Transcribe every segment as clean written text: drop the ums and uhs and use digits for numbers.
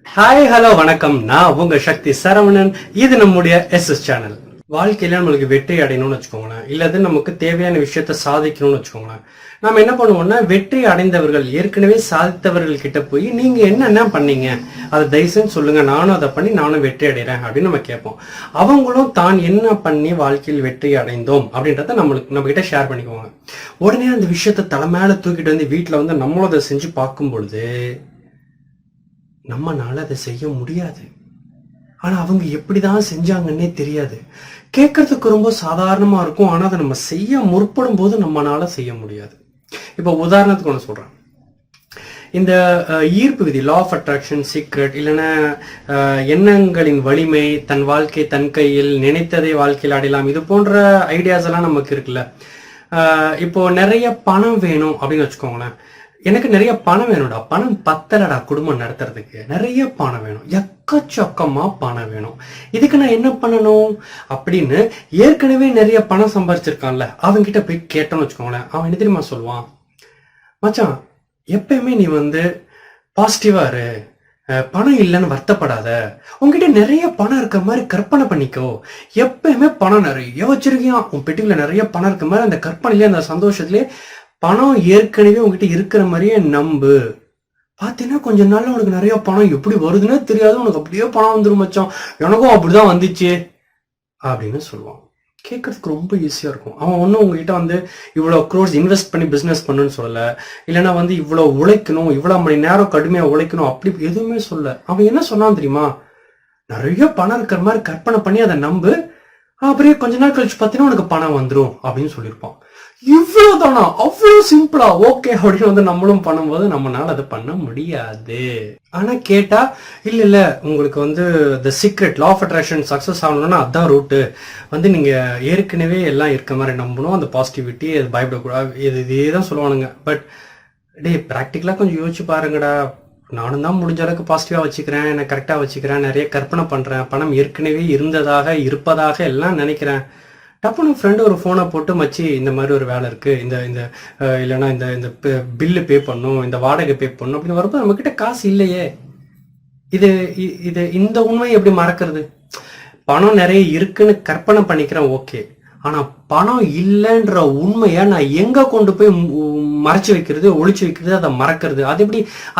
Hi hello வணக்கம். நான் உங்க சக்தி சரவணன். இது நம்முடைய எஸ்எஸ் சேனல். வாழ்க்கையில நம்மளுக்கு வெற்றி அடையணும்னு வச்சுக்கோங்களேன், இல்லது நமக்கு தேவையான விஷயத்த சாதிக்கணும்னு வச்சுக்கோங்களேன். நாம என்ன பண்ணுவோம்னா, வெற்றி அடைந்தவர்கள், ஏற்கனவே சாதித்தவர்கள் கிட்ட போய் நீங்க என்னென்ன பண்ணீங்க அதை தயவுசெய்து சொல்லுங்க, நானும் அதை பண்ணி நானும் வெற்றி அடைகிறேன் அப்படின்னு நம்ம கேட்போம். அவங்களும் தான் என்ன பண்ணி வாழ்க்கையில் வெற்றி அடைந்தோம் அப்படின்றத நம்ம கிட்ட ஷேர் பண்ணிக்குவாங்க. உடனே அந்த விஷயத்த தலை மேல தூக்கிட்டு வந்து வீட்டுல வந்து நம்மளும் அதை செஞ்சு பார்க்கும் பொழுது நம்மனால அதை செய்ய முடியாது. ஆனா அவங்க எப்படிதான் செஞ்சாங்கன்னே தெரியாது. கேட்கறதுக்கு ரொம்ப சாதாரணமா இருக்கும், ஆனா அதை நம்ம செய்ய முற்படும் போது நம்மனால செய்ய முடியாது. இப்ப உதாரணத்துக்கு ஒண்ணு சொல்றேன். இந்த ஈர்ப்பு விதி, லா ஆஃப் அட்ராக்ஷன், சீக்ரெட், இல்லைன்னா எண்ணங்களின் வலிமை, தன் வாழ்க்கை தன் கையில், நினைத்ததை வாழ்க்கையில் அடையலாம், இது போன்ற ஐடியாஸ் எல்லாம் நமக்கு இருக்குல்ல. இப்போ நிறைய பணம் வேணும் அப்படின்னு வச்சுக்கோங்களேன். எனக்கு நிறைய பணம் வேணும்டா, பணம் பத்தலடா குடும்பம் நடத்துறதுக்கு, நிறைய பணம் வேணும், எக்கச்சக்கமா பணம் வேணும், இதுக்கு நான் என்ன பண்ணணும் அப்படின்னு ஏற்கனவே நிறைய பணம் சம்பாதிச்சிருக்கான்ல அவங்க கிட்ட போய் கேட்டோம்னு வச்சுக்கோங்களேன். அவன் என்ன தெரியுமா சொல்லுவான்? மச்சான், எப்பயுமே நீ வந்து பாசிட்டிவா இரு, பணம் இல்லைன்னு வருத்தப்படாத, உங்ககிட்ட நிறைய பணம் இருக்க மாதிரி கற்பனை பண்ணிக்கோ, எப்பயுமே பணம் நிறைய வச்சிருக்கியான், உன் பெட்டிக்குள்ள நிறைய பணம் இருக்க மாதிரி அந்த கற்பனையிலே அந்த சந்தோஷத்திலே பணம் ஏற்கனவே உங்ககிட்ட இருக்கிற மாதிரியே நம்பு. பார்த்தீங்கன்னா கொஞ்ச நாள்ல உனக்கு நிறைய பணம் எப்படி வருதுன்னே தெரியாது, உனக்கு அப்படியே பணம் வந்துடும் மச்சான், எனக்கும் அப்படிதான் வந்துச்சு அப்படின்னு சொல்லுவான். கேட்கறதுக்கு ரொம்ப ஈஸியா இருக்கும். அவன் ஒன்றும் உங்ககிட்ட வந்து இவ்வளோ க்ரோர்ஸ் இன்வெஸ்ட் பண்ணி பிஸ்னஸ் பண்ணுன்னு சொல்லலை, இல்லைன்னா வந்து இவ்வளோ உழைக்கணும், இவ்வளோ மணி நேரம் கடுமையாக உழைக்கணும் அப்படி எதுவுமே சொல்ல. அவன் என்ன சொன்னான் தெரியுமா? நிறைய பணம் இருக்கிற மாதிரி கற்பனை பண்ணி அதை நம்பு, அப்படியே கொஞ்ச நாள் கழிச்சு பார்த்தீங்கன்னா உனக்கு பணம் வந்துடும் அப்படின்னு சொல்லியிருப்பான். இவ்வளவுதானா? அவ்வளவு சிம்பிளா? ஓகே அப்படின்னு வந்து நம்மளும் பண்ணும்போது நம்மளால அதை பண்ண முடியாது. ஆனா கேட்டா இல்ல உங்களுக்கு வந்து the secret, law of attraction success ஆகணும்னா அதான் ரூட்டு, வந்து நீங்க ஏற்கனவே எல்லாம் இருக்க மாதிரி நம்பணும், அந்த பாசிட்டிவிட்டி, அது பயப்படக்கூடாது, இதே தான் சொல்லுவானுங்க. பட் டே, ப்ராக்டிக்கலா கொஞ்சம் யோசிச்சு பாருங்கடா. நானும் தான் முடிஞ்ச அளவுக்கு பாசிட்டிவா வச்சுக்கிறேன், என்னை கரெக்டா வச்சுக்கிறேன், நிறைய கற்பனை பண்றேன், பணம் ஏற்கனவே இருப்பதாக எல்லாம் நினைக்கிறேன். டப்புனு ஃப்ரெண்டு ஒரு ஃபோனை போட்டு, மச்சி இந்த மாதிரி ஒரு வேலை இருக்கு, இந்த இந்த இல்லைன்னா இந்த இந்த பில்லு பே பண்ணும், இந்த வாடகை பே பண்ணும் அப்படின்னு வரும்போது நம்ம கிட்ட காசு இல்லையே. இது இது இந்த உண்மையை எப்படி மறக்கிறது? பணம் நிறைய இருக்குன்னு கற்பனை பண்ணிக்கிறேன், ஓகே. ஆனா பணம் இல்லைன்ற உண்மையை நான் எங்க கொண்டு போய் மறைச்சு வைக்கிறது, ஒளிச்சு வைக்கிறது, அதை மறக்கிறது? அது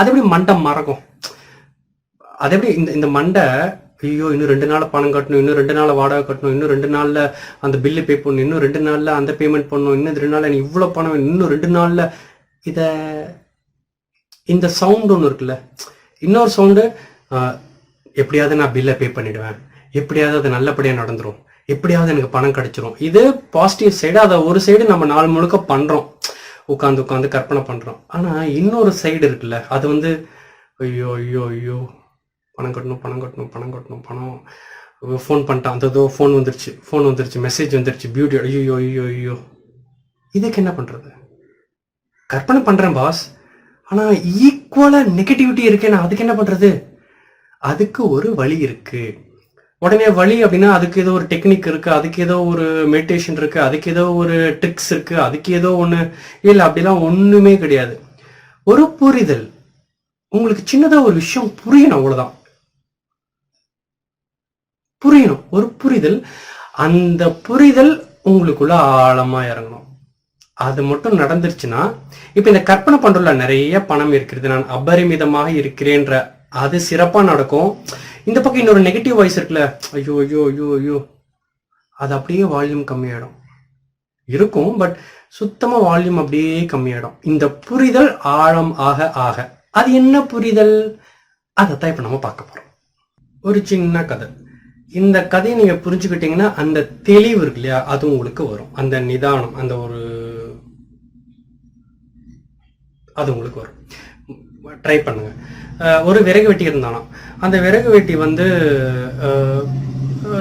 எப்படி மண்டை மறக்கும்? அது எப்படி இந்த மண்டை, ஐயோ இன்னும் 2 நாள் பணம் கட்டணும், இன்னும் 2 நாள் வாடகை கட்டணும், இன்னும் 2 நாள்ல அந்த பில்லு பே பண்ணணும், இன்னும் 2 நாள்ல அந்த பேமெண்ட் பண்ணணும், இன்னும் 2 நாள்ல நீ இவ்வளவு பணம், இன்னும் 2 நாள்ல இந்த சவுண்ட் ஒன்று இருக்குல்ல, இன்னொரு சவுண்டு, எப்படியாவது நான் பில்லை பே பண்ணிடுவேன், எப்படியாவது அது நல்லபடியா நடந்துரும், எப்படியாவது எனக்கு பணம் கிடைச்சிரும். இது பாசிட்டிவ் சைடு. அதை ஒரு சைடு நம்ம நாள் முழுக்க பண்றோம், உட்காந்து கற்பனை பண்றோம். ஆனா இன்னொரு சைடு இருக்குல்ல, அது வந்து ஐயோ ஐயோ ஐயோ பணம் கட்டணும், பணம் ஃபோன் பண்ணிட்டான், அந்த ஃபோன் வந்துருச்சு, மெசேஜ் வந்துருச்சு, பியூட்டி, ஐயோ ஐயோ ஐயோ. இதுக்கு என்ன பண்றது? கற்பனை பண்றேன் பாஸ், ஆனா ஈக்குவலா நெகட்டிவிட்டி இருக்கேன், அதுக்கு என்ன பண்றது? அதுக்கு ஒரு வழி இருக்கு. உடனே வழி அப்படின்னா அதுக்கு ஏதோ ஒரு டெக்னிக் இருக்கு, அதுக்கு ஏதோ ஒரு மெடிடேஷன் இருக்கு, அதுக்கு ஏதோ ஒரு ட்ரிக்ஸ் இருக்கு, அதுக்கு ஏதோ ஒண்ணு இல்லை, அப்படிலாம் ஒண்ணுமே கிடையாது. ஒரு புரிதல், உங்களுக்கு சின்னதா ஒரு விஷயம் புரியணும், அவ்வளவுதான். புரியணும், ஒரு புரிதல். அந்த புரிதல் உங்களுக்குள்ள ஆழமா இறங்கணும். அது மட்டும் நடந்துருச்சுன்னா, இப்ப இந்த கற்பனை பண்றதுல நிறைய பணம் இருக்கிறது, நான் அபரிமிதமாக இருக்கிறேன்ற அது சிறப்பா நடக்கும். இந்த பக்கம் இன்னொரு நெகட்டிவ் வாய்ஸ் இருக்குல்ல, ஐயோ ஐயோ ஐயோ ஐயோ, அது அப்படியே வால்யூம் கம்மியாயிடும் இருக்கும். பட் சுத்தமா வால்யூம் அப்படியே கம்மியாயிடும். இந்த புரிதல் ஆழம் ஆக ஆக, அது என்ன புரிதல்? அதைத்தான் இப்ப நம்ம பார்க்க போறோம். ஒரு சின்ன கதை. இந்த கதையை நீங்க புரிஞ்சுக்கிட்டீங்கன்னா அந்த தெளிவு இருக்கு இல்லையா, அது உங்களுக்கு வரும். அந்த நிதானம், அந்த ஒரு அது உங்களுக்கு வரும். ட்ரை பண்ணுங்க. ஒரு விறகு வெட்டி இருந்தானா, அந்த விறகு வெட்டி வந்து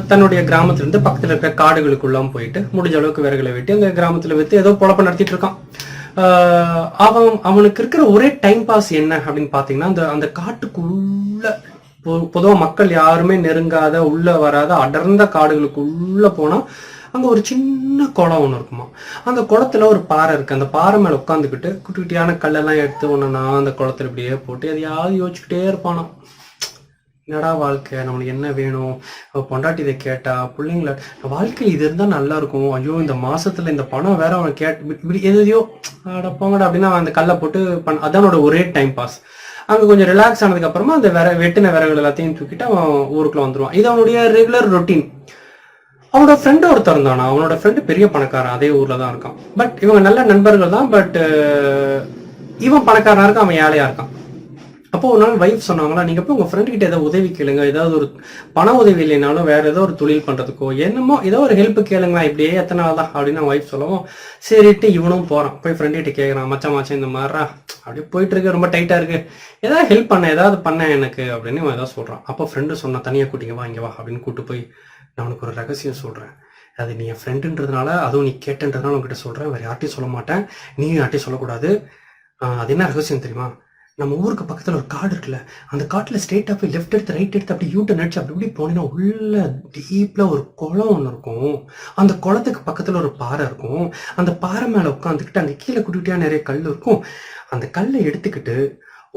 தன்னுடைய கிராமத்துல இருந்து பக்கத்துல இருக்க காடுகளுக்குள்ளாம் போயிட்டு முடிஞ்ச அளவுக்கு விறகுல வெட்டி அந்த கிராமத்துல வைத்து ஏதோ பொழப்ப நடத்திட்டு இருக்கான். அவனுக்கு இருக்கிற ஒரே டைம் பாஸ் என்ன அப்படின்னு பாத்தீங்கன்னா, அந்த காட்டுக்குள்ள, பொதுவா மக்கள் யாருமே நெருங்காத, உள்ள வராத அடர்ந்த காடுகளுக்குள்ள போனா அங்க ஒரு சின்ன குளம் ஒண்ணு இருக்குமா. அந்த குளத்துல ஒரு பாறை இருக்கு. அந்த பாறை மேல உட்காந்துக்கிட்டு குட்டி குட்டியான கல்லெல்லாம் எடுத்து ஒண்ணுனா அந்த குளத்துல இப்படியே போட்டு எதையாவது யோசிச்சுக்கிட்டே இருப்பானா. என்னடா வாழ்க்கை, நம்மளுக்கு என்ன வேணும், பொண்டாட்டி இதை கேட்டா, பிள்ளைங்கள வாழ்க்கையில் இது இருந்தா நல்லா இருக்கும், ஐயோ இந்த மாசத்துல இந்த பணம் வேற அவன் இப்படி எதையோ அடப்பாங்கடா அப்படின்னு அவன் அந்த கல்லை போட்டு அதானோட ஒரே டைம் பாஸ். அங்க கொஞ்சம் ரிலாக்ஸ் ஆனதுக்கு அப்புறமா அந்த வெட்டின விறகுகள் எல்லாத்தையும் தூக்கிட்டு அவன் ஊருக்குள்ள வந்துருவான். இது அவனுடைய ரெகுலர் ரொட்டீன். அவனோட ஃப்ரெண்டு ஒருத்தர் இருந்தானா, அவனோட ஃப்ரெண்டு பெரிய பணக்காரன், அதே ஊர்ல தான் இருக்கான். பட் இவங்க நல்ல நண்பர்கள் தான். பட் இவன் பணக்காரனா இருக்கான், அவன் ஏழையா இருக்கான். அப்போ ஒரு நாள் வைஃப் சொன்னாங்களா, நீங்க போய் உங்க ஃப்ரெண்டு கிட்ட ஏதாவது உதவி கேளுங்க, ஏதாவது ஒரு பண உதவி இல்லைனாலும் வேற ஏதோ ஒரு தொழில் பண்றதுக்கோ என்னமோ ஏதோ ஒரு ஹெல்ப் கேளுங்களா, இப்படியே எத்தனை நாள் தான் அப்படின்னு வைஃப் சொல்லவும் சரிட்டு இவனும் போறான். போய் ஃப்ரெண்டு கிட்ட கேட்கறான், மச்சான் இந்த மாதிரிரா அப்படியே போயிட்டு இருக்கு, ரொம்ப டைட்டா இருக்கு, ஏதாவது ஹெல்ப் பண்ண, ஏதாவது பண்ண எனக்கு அப்படின்னு அவன் ஏதாவது சொல்றான். அப்போ ஃப்ரெண்டு சொன்னா, தனியா கூட்டிங்க வா, இங்க வா அப்படின்னு கூட்டு போய், நான் உனக்கு ஒரு ரகசியம் சொல்றேன், அது நீ என் ஃப்ரெண்டுன்றதுனால, அதுவும் நீ கேட்டுன்றதுனால உங்ககிட்ட சொல்றேன், வேற யார்ட்டையும் சொல்ல மாட்டேன், நீயும் யார்ட்டையும் சொல்லக்கூடாது. அது என்ன ரகசியம் தெரியுமா, நம்ம ஊருக்கு பக்கத்துல ஒரு காடு இருக்குல்ல, அந்த காட்டுல ஸ்ட்ரெயிட்டா போய் லெஃப்ட் எடுத்து ரைட் எடுத்து அப்படி யூட்டன் அடிச்சு அப்படி இப்படி போனீங்கன்னா உள்ள டீப்ல ஒரு குளம் ஒண்ணு இருக்கும். அந்த குளத்துக்கு பக்கத்துல ஒரு பாறை இருக்கும். அந்த பாறை மேல உட்காந்துக்கிட்டு அங்க கீழே குட்டியா நிறைய கல் இருக்கும். அந்த கல்லை எடுத்துக்கிட்டு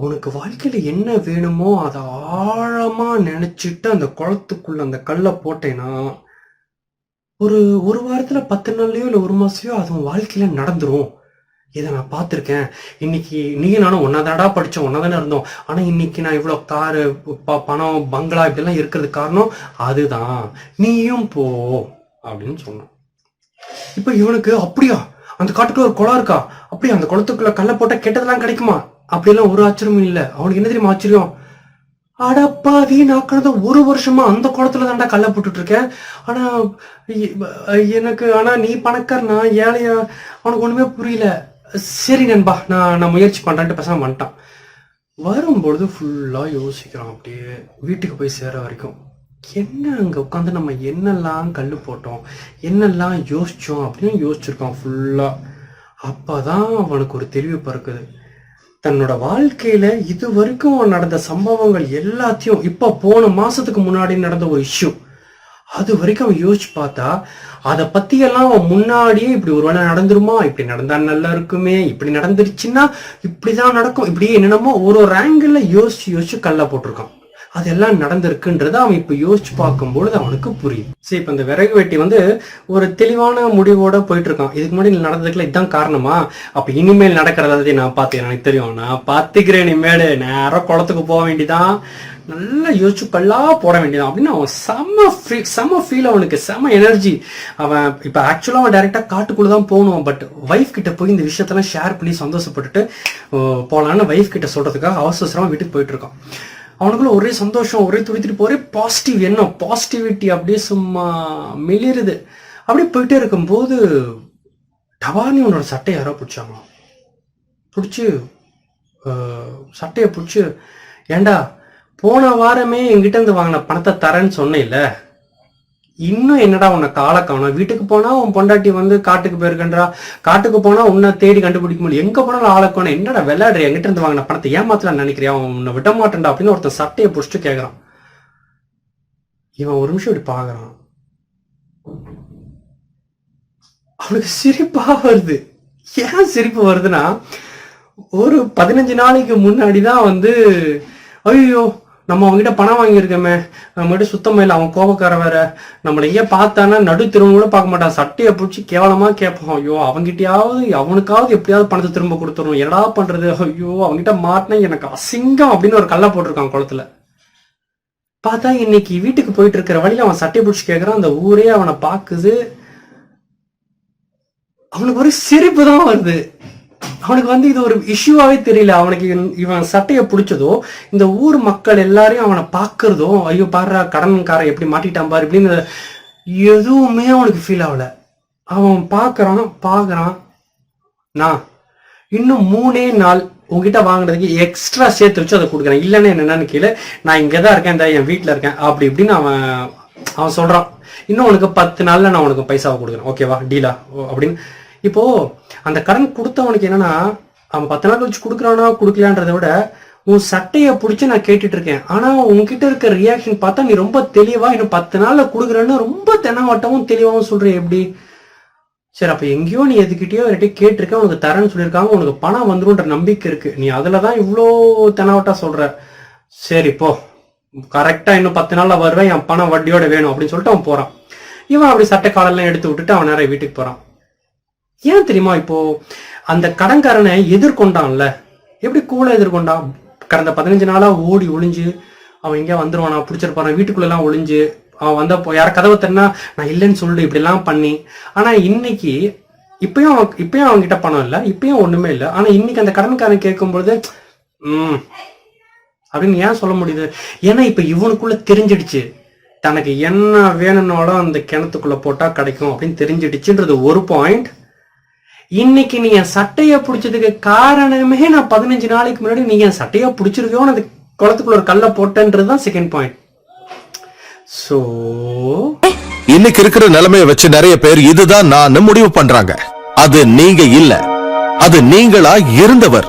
உனக்கு வாழ்க்கையில என்ன வேணுமோ அதை ஆழமா நினைச்சிட்டு அந்த குளத்துக்குள்ள அந்த கல்லை போட்டேன்னா ஒரு ஒரு வாரத்துல 10 நாள்லயோ இல்ல ஒரு மாசத்தையோ அது வாழ்க்கையில நடந்துரும். இதை நான் பார்த்துருக்கேன். இன்னைக்கு நீயும் நானும் ஒன்னாதாடா படிச்சோம், ஒன்னாதானே இருந்தோம். ஆனா இன்னைக்கு நான் இவ்வளவு காரு, பணம், பங்களா இப்படிலாம் இருக்கிறதுக்கு காரணம் அதுதான், நீயும் போ அப்படின்னு சொன்னான். இப்ப இவனுக்கு அப்படியா, அந்த காட்டுக்குள்ள ஒரு குளம் இருக்கா, அப்படியா அந்த குளத்துக்குள்ள கல்லை போட்டா கெட்டதெல்லாம் கிடைக்குமா, அப்படியெல்லாம் ஒரு ஆச்சரியமும் இல்லை. அவனுக்கு என்ன தெரியுமா ஆச்சரியம், அடப்பாவி நான் கடந்த 1 வருஷமா அந்த குளத்துல தாண்டா கல்லை போட்டுட்டு இருக்கேன். ஆனா எனக்கு நீ பணக்கார, நான் ஏழையா, அவனுக்கு ஒண்ணுமே புரியல. சரி நண்பா, நான் முயற்சி பண்றேன்ட்டு பேசாம வந்துட்டான். வரும்பொழுது ஃபுல்லா யோசிக்கிறான். அப்படியே வீட்டுக்கு போய் சேர வரைக்கும் என்ன அங்க உட்காந்து நம்ம என்னெல்லாம் கல்லு போட்டோம், என்னெல்லாம் யோசிச்சோம் அப்படின்னு யோசிச்சிருக்கான் ஃபுல்லா. அப்பதான் அவனுக்கு ஒரு தெளிவு பிறக்குது. தன்னோட வாழ்க்கையில இது வரைக்கும் நடந்த சம்பவங்கள் எல்லாத்தையும், இப்ப போன மாசத்துக்கு முன்னாடி நடந்த ஒரு இஷ்யூ, அது வரைக்கும் அவன் யோசிச்சு பார்த்தா அதை பத்தி எல்லாம் அவன் முன்னாடியே இப்படி ஒரு வேளை நடந்துருமா, இப்படி நடந்தா நல்லா இருக்குமே, இப்படி நடந்துருச்சுன்னா இப்படிதான் நடக்கும், இப்படியே என்னென்னமோ ஒரு ஆங்கிள் யோசிச்சு கல்ல போட்டிருக்கான். அதெல்லாம் நடந்திருக்குன்றத அவன் இப்ப யோசிச்சு பார்க்கும்பொழுது அவனுக்கு புரியும். சரி, இப்ப இந்த விறகு வெட்டி ஒரு தெளிவான முடிவோட போயிட்டு இருக்கான். இதுக்கு முன்னாடி நடந்ததுக்குள்ள இதுதான் காரணமா, அப்ப இனிமேல் நடக்கிறத நான் பார்த்தேன், எனக்கு தெரியும், நான் பாத்துக்கிறேன், இனிமேல் நேரம் குளத்துக்கு போக வேண்டியதான், நல்லா யோசிச்சு கல்லா போட வேண்டியதான் அப்படின்னு அவன் செம்ம ஃபீல், அவனுக்கு செம்ம எனர்ஜி. அவன் இப்ப ஆக்சுவலா அவன் டைரக்டா காட்டுக்குள்ளதான் போகணும். பட் வைஃப் கிட்ட போய் இந்த விஷயத்தெல்லாம் ஷேர் பண்ணி சந்தோஷப்பட்டுட்டு போலான்னு வைஃப் கிட்ட சொல்றதுக்காக அவசரமா வீட்டுக்கு போயிட்டு இருக்கான். அவனுக்குள்ள ஒரே சந்தோஷம், ஒரே துடித்திருப்பு, ஒரே பாசிட்டிவ் எண்ணம், பாசிட்டிவிட்டி அப்படியே சும்மா மெளிருது. அப்படியே போயிட்டே இருக்கும்போது டபார்னு உன்னோட சட்டையை யாரோ பிடிச்சாங்க. பிடிச்சி சட்டையை பிடிச்சி, ஏண்டா போன வாரமே என்கிட்ட இருந்து வாங்கின பணத்தை தரேன்னு சொன்னேன்ல, இன்னும் என்னடா உன்னை காலை காணும், வீட்டுக்கு போனா உன் பொண்டாட்டி காட்டுக்கு போயிருக்கன்றா, காட்டுக்கு போனா உன்னை தேடி கண்டுபிடிக்க முடியும், எங்க போனாலும் ஆளை காணும், என்னடா விளையாடுற, என்கிட்ட இருந்து வாங்கின பணத்தை ஏமாத்தலாம் நினைக்கிறியா, உன்னை விட மாட்டேன்டா அப்படின்னு ஒருத்தன் சட்டையை பிடிச்சிட்டு கேட்கறான். இவன் ஒரு நிமிஷம் இப்படி பாக்குறான். அவனுக்கு சிரிப்பா வருது. ஏன் சிரிப்பு வருதுன்னா, ஒரு 15 நாளைக்கு முன்னாடிதான் ஐயோ நம்ம அவங்ககிட்ட பணம் வாங்கியிருக்கோமே, நம்மகிட்ட சுத்தமா இல்லை, அவன் கோபக்கார வேற, நம்மள ஏன் பார்த்தானா நடு திரும்ப கூட பார்க்க மாட்டான், சட்டையை பிடிச்சி கேவலமா கேட்பான். ஐயோ அவன்கிட்டயாவது அவனுக்காவது எப்படியாவது பணத்தை திரும்ப கொடுத்துரும், என்னடா பண்றது, ஐயோ அவன்கிட்ட மாட்டினா எனக்கு அசிங்கம் அப்படின்னு ஒரு கல்லை போட்டிருக்கான் குளத்துல. பார்த்தா இன்னைக்கு வீட்டுக்கு போயிட்டு இருக்கிற வழியில அவன் சட்டையை பிடிச்சி கேட்கறான். அந்த ஊரே அவனை பாக்குது. அவனுக்கு ஒரு சிரிப்பு தான் வருது. அவனுக்கு இது ஒரு இஷ்யூவாவே தெரியல. அவனுக்கு இவன் சட்டையை பிடிச்சதோ, இந்த ஊர் மக்கள் எல்லாரையும் அவனை பாக்குறதோ, ஐயோ பாரு கடன்காரன் எப்படி மாட்டிட்டான் பாரு இப்படின்னு எதுவுமே அவனுக்கு ஃபீல் ஆகல. அவன் பாக்குறான், நான் இன்னும் 3 நாள் உங்ககிட்ட வாங்குறதுக்கு எக்ஸ்ட்ரா சேர்த்து வச்சு அதை கொடுக்குறேன், இல்லைன்னு என்னன்னு கீழே நான் இங்கதான் இருக்கேன், இந்த என் வீட்டுல இருக்கேன் அப்படி இப்படின்னு அவன் சொல்றான். இன்னும் உனக்கு 10 நாள்ல நான் உனக்கு பைசாவை கொடுக்குறேன், ஓகேவா, டீலா அப்படின்னு. இப்போ அந்த கடன் கொடுத்தவனுக்கு என்னன்னா, அவன் 10 நாள் வச்சு கொடுக்குறானா கொடுக்கலான்றதை விட உன் சட்டையை பிடிச்சி நான் கேட்டுட்டு இருக்கேன், ஆனா உன்கிட்ட இருக்க ரியாக்ஷன் பார்த்தா நீ ரொம்ப தெளிவா இன்னும் 10 நாள்ல கொடுக்குறேன்னு ரொம்ப தென்னவட்டமும் தெளிவாகவும் சொல்ற எப்படி. சரி, அப்ப எங்கேயோ நீ எதுக்கிட்டயோ கேட்டிருக்க, உனக்கு தரேன்னு சொல்லியிருக்காங்க, உனக்கு பணம் வந்துருன்ற நம்பிக்கை இருக்கு, நீ அதுலதான் இவ்வளோ தென்னவட்டா சொல்ற. சரி போ, கரெக்டா இன்னும் 10 நாள்ல வருவேன், என் பணம் வட்டியோட வேணும் அப்படின்னு சொல்லிட்டு அவன் போறான். இவன் அப்படி சட்டை காலெல்லாம் எடுத்து விட்டுட்டு அவன் நேரம் வீட்டுக்கு போறான். ஏன் தெரியுமா? இப்போ அந்த கடன்காரனை எதிர்கொண்டான்ல, எப்படி கூலா எதிர்கொண்டான்? கடந்த 15 நாளா ஓடி ஒளிஞ்சு அவன் எங்கேயா வந்துருவானா, பிடிச்சிருப்பான், வீட்டுக்குள்ள எல்லாம் ஒளிஞ்சு அவன் வந்தப்போ யார கதவை தரனா நான் இல்லைன்னு சொல்லிட்டு இப்படி எல்லாம் பண்ணி. ஆனா இன்னைக்கு இப்பயும் அவன்கிட்ட பணம் இல்லை, இப்பயும் ஒண்ணுமே இல்லை. ஆனா இன்னைக்கு அந்த கடன்காரன் கேட்கும்பொழுது அப்படின்னு ஏன் சொல்ல முடியுது? ஏன்னா இப்ப இவனுக்குள்ள தெரிஞ்சிடுச்சு, தனக்கு என்ன வேணும்னாலும் அந்த கிணத்துக்குள்ள போட்டா கிடைக்கும் அப்படின்னு தெரிஞ்சிடுச்சுன்றது ஒரு பாயிண்ட். இன்னைக்கு நீ என் சட்டையை பிடிச்சதுக்கு காரணமே நான் 15 நாளைக்கு முன்னாடி நீ என் சட்டையா பிடிச்சிருக்கோ அது குளத்துக்குள்ள ஒரு கல்ல போட்டன்றதுதான் செகண்ட் பாயிண்ட். சோ இன்னைக்கு இருக்கிற நிலைமையை வச்சு நிறைய பேர் இதுதான் நான் முடிவு பண்றாங்க. அது நீங்க இல்ல, அது நீங்களா இருந்தவர்.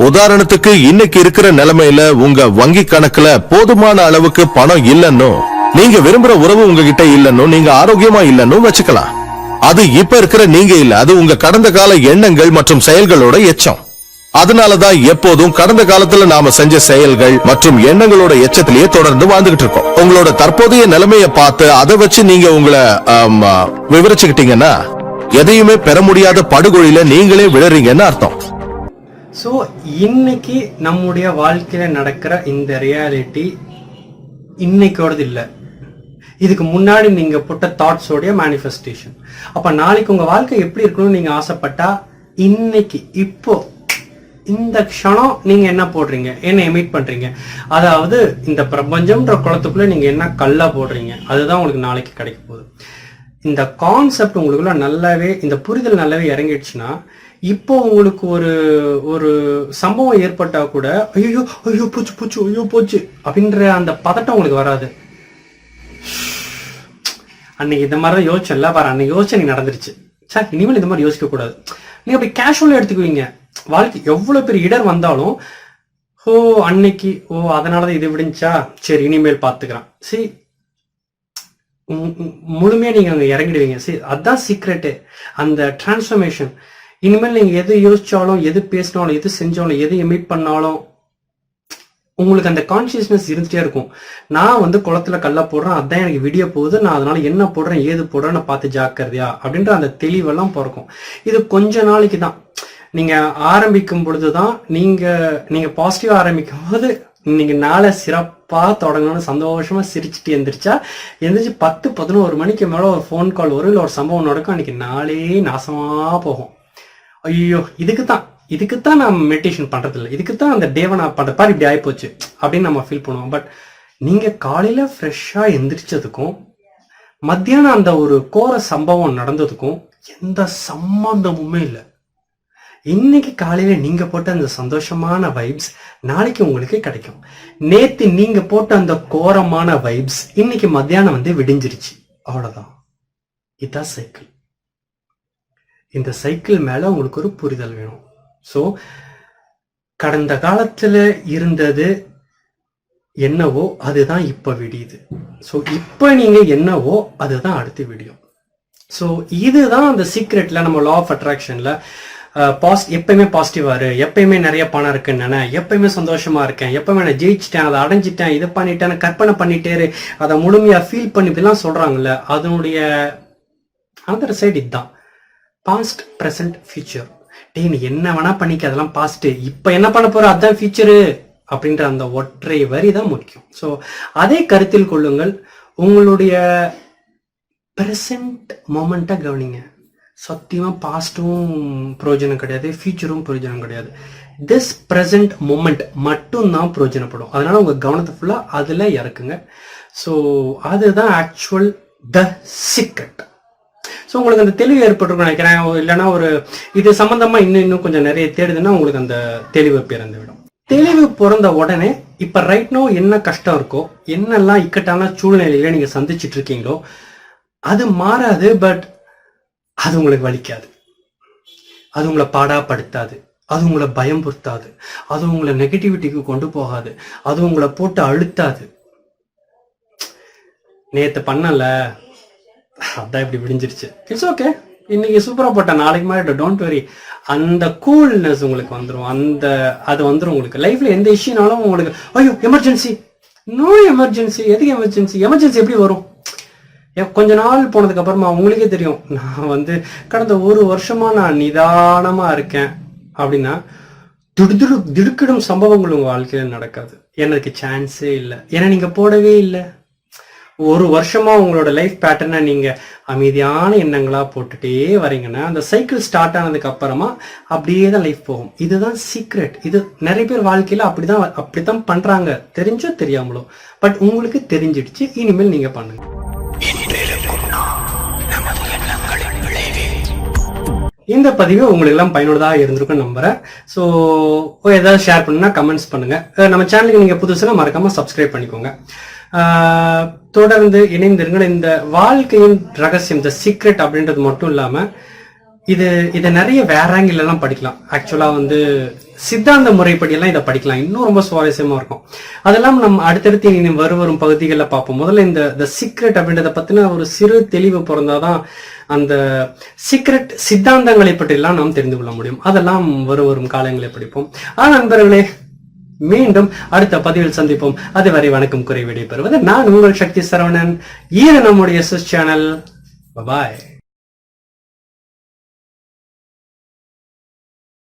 உதாரணத்துக்கு இன்னைக்கு இருக்கிற நிலைமையில உங்க வங்கி கணக்குல போதுமான அளவுக்கு பணம் இல்லன்னு, நீங்க விரும்புற உறவு உங்ககிட்ட இல்லன்னு, நீங்க ஆரோக்கியமா இல்லன்னு வச்சுக்கலாம். அது இப்ப இருக்கிற நீங்க இல்ல, அது உங்க கடந்த கால எண்ணங்கள் மற்றும் செயல்களோட எச்சம். அதனாலதான் எப்போதும் கடந்த காலத்துல நாம செஞ்ச செயல்கள் மற்றும் எண்ணங்களோட எச்சத்திலேயே தொடர்ந்து வாழ்ந்துகிட்டு இருக்கோம். உங்களோட தற்போதைய நிலைமையை பார்த்து அதை வச்சு நீங்க உங்களை விவரிச்சுக்கிட்டீங்கன்னா எதையுமே பெற முடியாத படுகொழில நீங்களே விழறீங்கன்னு அர்த்தம். சோ இன்னைக்கு நம்முடைய வாழ்க்கையில நடக்கிற இந்த ரியாலிட்டி இன்னைக்கோடது இல்ல, இதுக்கு முன்னாடி நீங்க போட்ட தாட்ஸோடைய மேனிஃபெஸ்டேஷன். அப்ப நாளைக்கு உங்க வாழ்க்கை எப்படி இருக்கணும்னு நீங்க ஆசைப்பட்டா இன்னைக்கு இப்போ இந்த க்ஷணம் நீங்க என்ன போடுறீங்க, என்ன எமிட் பண்றீங்க, அதாவது இந்த பிரபஞ்சம்ன்ற குளத்துக்குள்ள நீங்க என்ன கல்லா போடுறீங்க, அதுதான் உங்களுக்கு நாளைக்கு கிடைக்க போகுது. இந்த கான்செப்ட் உங்களுக்குள்ள நல்லாவே, இந்த புரிதல் நல்லாவே இறங்கிடுச்சுன்னா இப்போ உங்களுக்கு ஒரு சம்பவம் ஏற்பட்டா கூட ஐயோ ஐயோ போச்சு போச்சு ஐயோ போச்சு அப்படின்ற அந்த பதட்டம் உங்களுக்கு வராது. அன்னைக்கு இந்த மாதிரிதான் யோசிச்சல பாரு, அன்னைக்கு யோசிச்சு நீ நடந்துருச்சு சார், இனிமேல் இந்த மாதிரி யோசிக்க கூடாது. நீங்க அப்படி கேஷுவலா எடுத்துக்குவீங்க. வாழ்க்கை எவ்வளவு பெரிய இடர் வந்தாலும் அன்னைக்கு அதனாலதான் இது விடுஞ்சா, சரி இனிமேல் பாத்துக்கிறான், சரி முழுமையா நீங்க அங்க இறங்கிடுவீங்க. சரி அதுதான் சீக்ரெட்டு, அந்த டிரான்ஸ்ஃபர்மேஷன். இனிமேல் நீங்க எது யோசிச்சாலும், எது பேசினாலும், எது செஞ்சாலும், எது எமிட் பண்ணாலும் உங்களுக்கு அந்த கான்சியஸ்னஸ் இருந்துட்டே இருக்கும். நான் குளத்துல கல்ல போடுறேன், அதான் எனக்கு விடிய போகுது, நான் அதனால என்ன போடுறேன் ஏது போடுறேன்னு பார்த்து ஜாக்கிரதையா அப்படின்ற அந்த தெளிவெல்லாம் பிறக்கும். இது கொஞ்ச நாளைக்கு தான். நீங்க ஆரம்பிக்கும் பொழுதுதான், நீங்க பாசிட்டிவா ஆரம்பிக்கும் போது நீங்க நாளை சிறப்பா தொடங்கணும்னு சந்தோஷமா சிரிச்சுட்டு எந்திரிச்சு 10-11 மணிக்கு மேல ஒரு ஃபோன் கால் வரும், இல்ல ஒரு சம்பவம் நடக்கும், அன்னைக்கு நாளே நாசமா போகும். ஐயோ இதுக்குத்தான் நான் மெடிடேஷன் பண்றது இல்லை, இதுக்குத்தான் அந்த டேவை நான் பண்ற பாரு இப்படி ஆயிப்போச்சு அப்படின்னு நம்ம ஃபீல் பண்ணுவோம். பட் நீங்க காலையில ஃப்ரெஷ்ஷா எந்திரிச்சதுக்கும் மத்தியானம் அந்த ஒரு கோர சம்பவம் நடந்ததுக்கும் எந்த சம்பந்தமுமே இல்லை. இன்னைக்கு காலையில நீங்க போட்ட அந்த சந்தோஷமான வைப்ஸ் நாளைக்கு உங்களுக்கு கிடைக்கும். நேத்து நீங்க போட்ட அந்த கோரமான வைப்ஸ் இன்னைக்கு மத்தியானம் விடிஞ்சிருச்சு, அவ்வளவுதான். இதான் சைக்கிள். இந்த சைக்கிள் மேல உங்களுக்கு ஒரு புரிதல் வேணும். சோ கடந்த காலத்துல இருந்தது என்னவோ அதுதான் இப்ப விடியுது. சோ இப்ப நீங்க என்னவோ அதுதான் அடுத்து விடியும். சோ இதுதான் அந்த சீக்ரெட்ல, நம்ம லா ஆஃப் அட்ராக்ஷன்ல எப்பயுமே பாசிட்டிவா இரு, எப்பயுமே நிறைய பணம் இருக்குன்னு, எப்பயுமே சந்தோஷமா இருக்கேன், எப்பயுமே நான் ஜெயிச்சிட்டேன், அதை அடைஞ்சிட்டேன், இதை பண்ணிட்டேன், கற்பனை பண்ணிட்டே அதை முழுமையா ஃபீல் பண்ணி இப்படிலாம் சொல்றாங்கல்ல, அதனுடைய அதர் சைடு இதுதான். Past, present, future. நீ என்ன வேணா பண்ணிக்க, அதெல்லாம் பாஸ்ட். இப்ப என்ன பண்ண போற அதுதான் ஃபியூச்சரு அப்படின்ற அந்த ஒற்றை வரி தான் முக்கியம். ஸோ அதை கருத்தில் கொள்ளுங்கள். உங்களுடைய பிரசன்ட் மொமெண்ட்டை கவனிங்க. சத்தியமா பாஸ்டும் பிரயோஜனம் கிடையாது, ஃபியூச்சரும் பிரயோஜனம் கிடையாது. திஸ் பிரசன்ட் மொமெண்ட் மட்டும்தான் பிரயோஜனப்படும். அதனால உங்க கவனத்தை ஃபுல்லா அதுல இறக்குங்க. ஸோ அதுதான் ஆக்சுவல் த சீக்ரெட். ஸோ உங்களுக்கு அந்த தெளிவு ஏற்பட்டிருக்கும் நினைக்கிறேன். இல்லைன்னா இது சம்பந்தமா இன்னும் கொஞ்சம் நிறைய தேடுதுன்னா உங்களுக்கு அந்த தெளிவு பிறந்து விடும். தெளிவு பிறந்த உடனே இப்ப ரைட் நோ என்ன கஷ்டம் இருக்கோ, என்னெல்லாம் இக்கட்டான சூழ்நிலையில நீங்க சந்திச்சுட்டு இருக்கீங்களோ அது மாறாது. பட் அது உங்களுக்கு வலிக்காது, அது உங்களை பாடாப்படுத்தாது, அது உங்களை பயம் பொறுத்தாது, அது உங்களை நெகட்டிவிட்டிக்கு கொண்டு போகாது, அது உங்களை போட்டு அழுத்தாது. நேத்து பண்ணல அதான் இப்படி விடிஞ்சிருச்சு, இட்ஸ் ஓகே, இன்னைக்கு சூப்பரா போட்ட நாளைக்கு மாதிரி டோன்ட் வெரி. அந்த கூல்னஸ் உங்களுக்கு வந்துடும். அது வந்துடும். உங்களுக்கு லைஃப்ல எந்த இஷ்யூனாலும் உங்களுக்கு ஐயோ எமர்ஜென்சி நோ எமர்ஜென்சி. எதுக்கு எமர்ஜென்சி? எமர்ஜென்சி எப்படி வரும்? கொஞ்ச நாள் போனதுக்கு அப்புறமா உங்களுக்கே தெரியும், நான் வந்து கடந்த 1 வருஷமா நான் நிதானமா இருக்கேன் அப்படின்னா திடுக்கிடும் சம்பவங்கள் உங்க வாழ்க்கையில நடக்காது. எனக்கு சான்ஸே இல்லை, ஏன்னா நீங்க போடவே இல்லை. 1 வருஷமா உங்களோட லைஃப் பேட்டர்னை நீங்க அமைதியான எண்ணங்களா போட்டுட்டே வரீங்கன்னா அந்த சைக்கிள் ஸ்டார்ட் ஆனதுக்கு அப்புறமா அப்படியே தான் லைஃப் போகும். இதுதான் சீக்ரெட். இது நிறைய பேர் வாழ்க்கையில அப்படித்தான் பண்றாங்க, தெரிஞ்சோ தெரியாமலோ. பட் உங்களுக்கு தெரிஞ்சிடுச்சு, இனிமேல் நீங்க பண்ணுங்க. இந்த பதிவு உங்களுக்கு எல்லாம் பயனுள்ளதாக இருந்திருக்கும் நம்புறேன். ஸோ ஏதாவது ஷேர் பண்ணுன்னா கமெண்ட்ஸ் பண்ணுங்க. நம்ம சேனலுக்கு நீங்க புதுசுனா மறக்காம சப்ஸ்கிரைப் பண்ணிக்கோங்க. தொடர்ந்து இணைந்திருங்கள். இந்த வாழ்க்கையின் ரகசியம், இந்த சீக்ரெட் அப்படின்றது மட்டும் இல்லாம இதை நிறைய வேற ஆங்கிள் எல்லாம் படிக்கலாம். ஆக்சுவலா வந்து சித்தாந்த முறைப்படி எல்லாம் இதை படிக்கலாம், இன்னும் ரொம்ப சுவாரஸ்யமா இருக்கும். அதெல்லாம் நம்ம அடுத்தடுத்து இனி வரும் பகுதிகளில் பார்ப்போம். முதல்ல இந்த சீக்ரெட் அப்படின்றத பத்தின ஒரு சிறு தெளிவு பிறந்தாதான் அந்த சீக்ரெட் சித்தாந்தங்களை பற்றி எல்லாம் நாம் தெரிந்து கொள்ள முடியும். அதெல்லாம் வரும் காலங்களை படிப்போம். நண்பர்களே, மீண்டும் அடுத்த பதிவில் சந்திப்போம். அதுவரை வணக்கம் கூறி விடைபெறுவது நான் உங்கள் சக்தி சரவணன். இது நம்முடைய சேனல். பாய்.